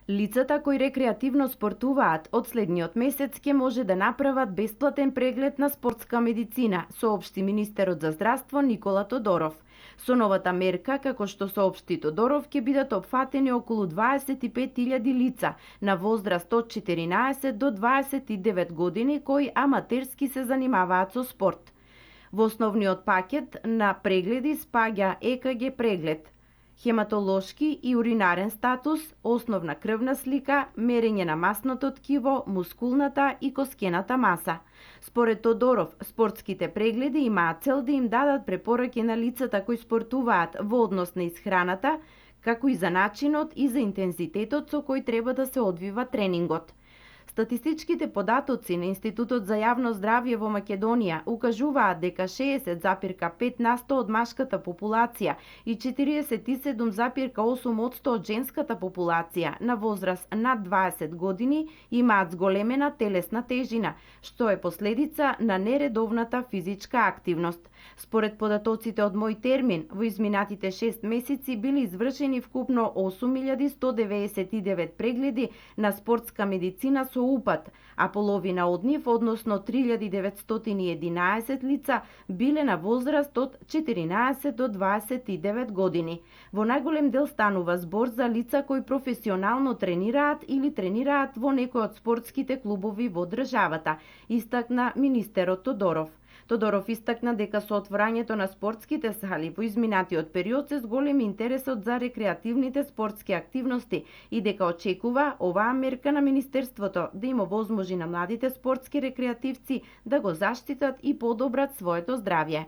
Лицата кои рекреативно спортуваат од следниот месец ќе може да направат бесплатен преглед на спортска медицина, соопшти министерот за здравство Никола Тодоров. Со новата мерка, како што соопшти Тодоров, ќе бидат опфатени околу 25.000 лица на возраст од 14 до 29 години кои аматерски се занимаваат со спорт. Во основниот пакет на прегледи спаѓа ЕКГ преглед, хематолошки и уринарен статус, основна крвна слика, мерење на масното ткиво, мускулната и коскената маса. Според Тодоров, спортските прегледи имаат цел да им дадат препораки на лицата кои спортуваат во однос на исхраната, како и за начинот и за интензитетот со кој треба да се одвива тренингот. Статистичките податоци на Институтот за јавно здравје во Македонија укажуваат дека 60,5% од машката популација и 47,8% од женската популација на возраст над 20 години имаат зголемена телесна тежина, што е последица на нередовната физичка активност. Според податоците од Мој термин, во изминатите 6 месеци били извршени вкупно 8.199 прегледи на спортска медицина со упат, а половина од нив, односно 3.911 лица, биле на возраст од 14 до 29 години. Во најголем дел станува збор за лица кои професионално тренираат или тренираат во некој од спортските клубови во државата, истакна министерот Тодоров. Тодоров истакна дека со отворањето на спортските сали во изминатиот период се зголеми интересот за рекреативните спортски активности и дека очекува оваа мерка на министерството да им овозможи на младите спортски рекреативци да го заштитат и подобрат своето здравје.